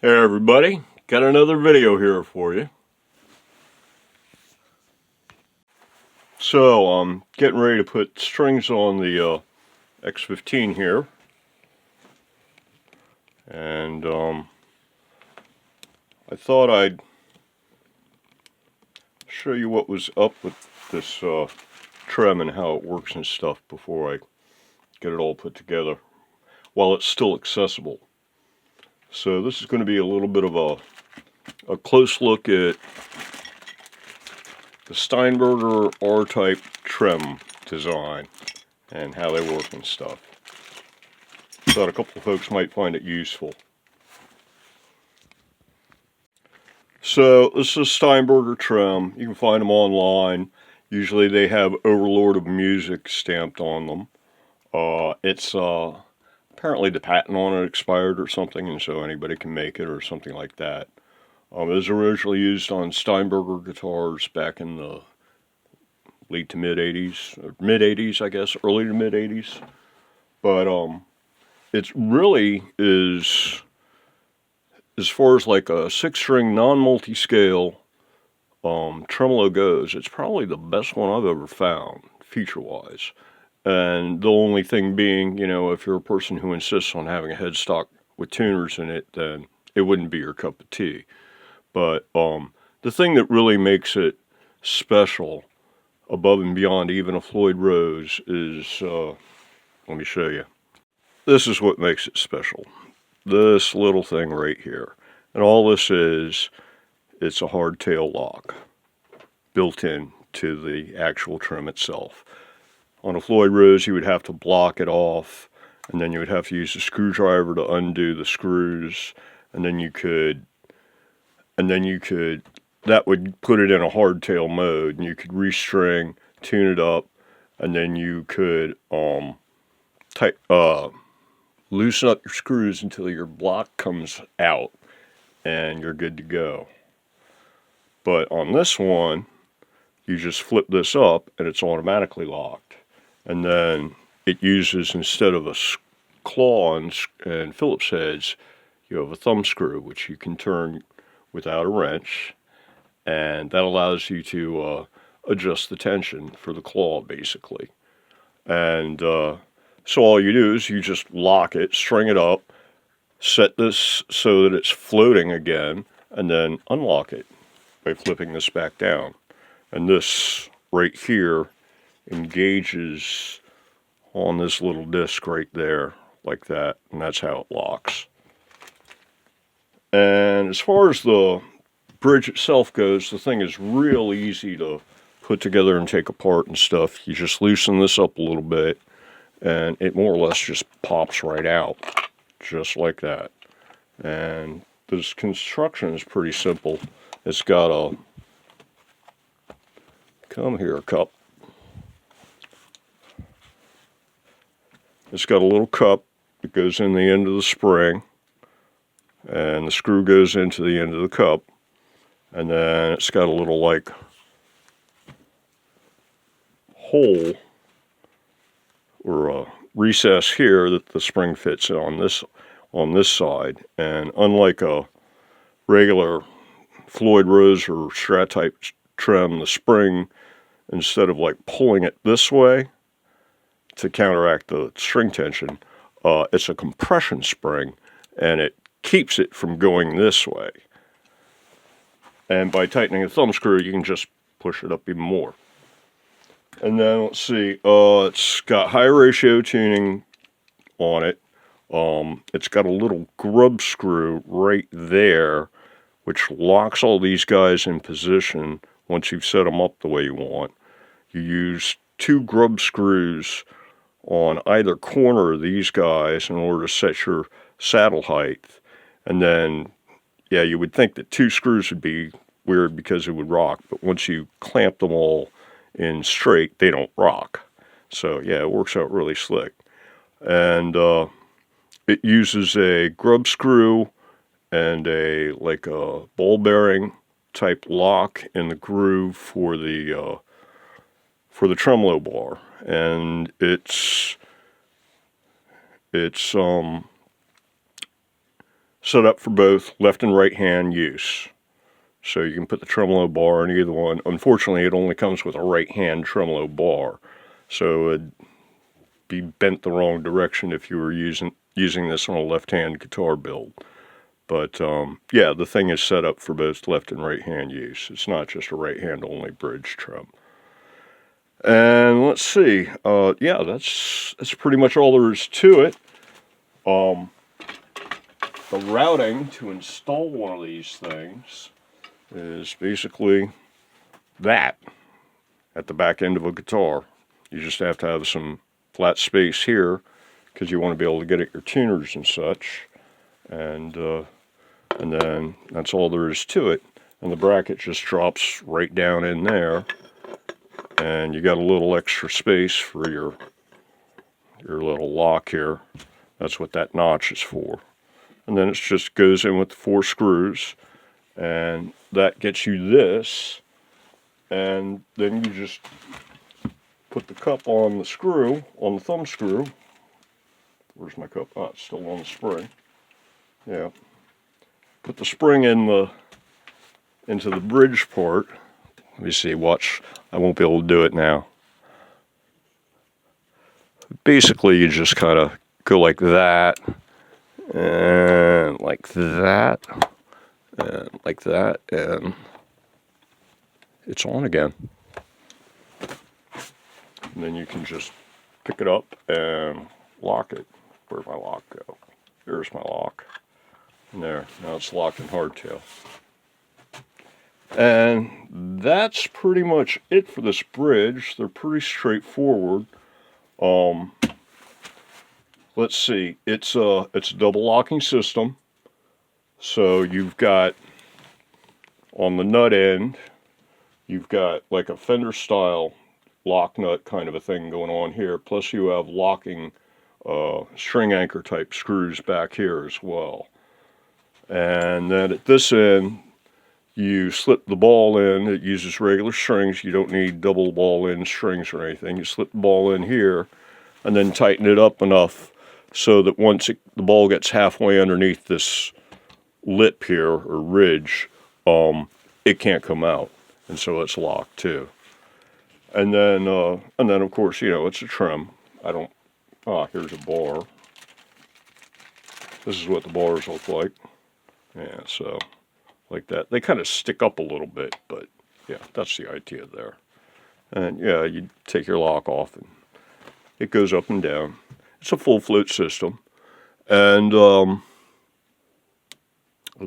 Hey everybody, got another video here for you. So I'm getting ready to put strings on the X15 here, and I thought I'd show you what was up with this trem and how it works and stuff before I get it all put together while it's still accessible. So this is going to be a little bit of a close look at the Steinberger R-type trem design and how they work and stuff. Thought a couple of folks might find it useful. So this is Steinberger trem. You can find them online. Usually they have Overlord of Music stamped on them. It's apparently the patent on it expired or something, and so anybody can make it or something like that. It was originally used on Steinberger guitars back in the late to mid 80s, or mid 80s, I guess, early to mid 80s. But it really is, as far as like a 6-string non-multi-scale tremolo goes, it's probably the best one I've ever found, feature-wise. And the only thing being, you know, if you're a person who insists on having a headstock with tuners in it, then it wouldn't be your cup of tea. But the thing that really makes it special, above and beyond even a Floyd Rose, is, let me show you. This is what makes it special. This little thing right here. And all this is, it's a hardtail lock built in to the actual trem itself. On a Floyd Rose, you would have to block it off, and then you would have to use a screwdriver to undo the screws, and then you could, that would put it in a hardtail mode, and you could restring, tune it up, and then you could loosen up your screws until your block comes out, and you're good to go. But on this one, you just flip this up, and it's automatically locked. And then it uses, instead of a claw and Phillips heads, you have a thumb screw, which you can turn without a wrench, and that allows you to adjust the tension for the claw, basically. And so all you do is you just lock it, string it up, set this so that it's floating again, and then unlock it by flipping this back down. And this right here engages on this little disc right there, like that, and that's how it locks. And as far as the bridge itself goes, the thing is real easy to put together and take apart and stuff. You just loosen this up a little bit, and it more or less just pops right out, just like that. And this construction is pretty simple. It's got a, come here, cup. It's got a little cup that goes in the end of the spring, and the screw goes into the end of the cup, and then it's got a little like hole or a recess here that the spring fits in on this side. And unlike a regular Floyd Rose or Strat type trem, the spring, instead of like pulling it this way to counteract the string tension, it's a compression spring, and it keeps it from going this way. And by tightening the thumb screw, you can just push it up even more. And then let's see, it's got high ratio tuning on it. It's got a little grub screw right there, which locks all these guys in position once you've set them up the way you want. You use 2 grub screws on either corner of these guys in order to set your saddle height. And then, yeah, you would think that 2 screws would be weird because it would rock, but once you clamp them all in straight, they don't rock. So yeah, it works out really slick. And it uses a grub screw and a ball bearing type lock in the groove for the tremolo bar. And it's set up for both left and right hand use. So you can put the tremolo bar in either one. Unfortunately, it only comes with a right hand tremolo bar. So it'd be bent the wrong direction if you were using this on a left hand guitar build. But yeah, the thing is set up for both left and right hand use. It's not just a right hand only bridge trem. And let's see, yeah, that's pretty much all there is to it. The routing to install one of these things is basically that at the back end of a guitar. You just have to have some flat space here because you want to be able to get at your tuners and such. And then that's all there is to it. And the bracket just drops right down in there. And you got a little extra space for your little lock here. That's what that notch is for. And then it just goes in with the 4 screws. And that gets you this. And then you just put the cup on the screw, on the thumb screw. Where's my cup? Oh, it's still on the spring. Yeah. Put the spring into the bridge part. Let me see, watch. I won't be able to do it now. Basically, you just kind of go like that, and like that, and like that, and it's on again. And then you can just pick it up and lock it. Where'd my lock go? There's my lock. And there, now it's locked in hardtail. And that's pretty much it for this bridge. They're pretty straightforward. Let's see, it's a double locking system. So you've got, on the nut end, you've got like a fender style lock nut kind of a thing going on here. Plus you have locking string anchor type screws back here as well. And then at this end, you slip the ball in. It uses regular strings. You don't need double ball in strings or anything. You slip the ball in here and then tighten it up enough so that once the ball gets halfway underneath this lip here or ridge, it can't come out. And so it's locked too. And then of course, you know, it's a trem. Here's a bar. This is what the bars look like. Yeah, so like that. They kind of stick up a little bit, but yeah, that's the idea there. And yeah, you take your lock off and it goes up and down. It's a full float system. And I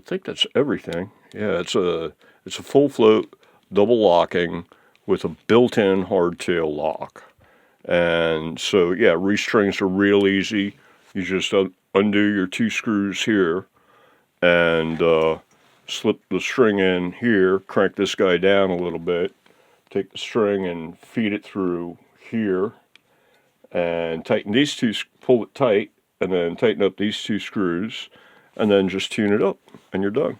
think that's everything. Yeah, it's a full float double locking with a built-in hardtail lock. And so yeah, restrings are real easy. You just undo your 2 screws here and slip the string in here, crank this guy down a little bit, take the string and feed it through here, and tighten these 2, pull it tight, and then tighten up these 2 screws, and then just tune it up, and you're done.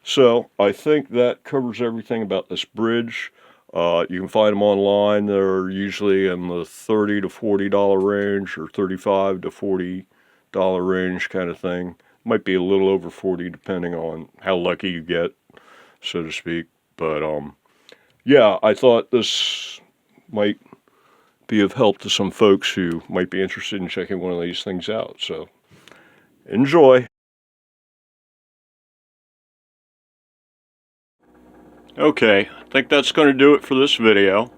So I think that covers everything about this bridge. You can find them online. They're usually in the $30 to $40 range, or $35 to $40 range kind of thing. Might be a little over 40 depending on how lucky you get, so to speak. But yeah, I thought this might be of help to some folks who might be interested in checking one of these things out. So enjoy. Okay, I think that's going to do it for this video.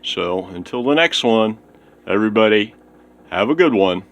So until the next one, everybody, have a good one.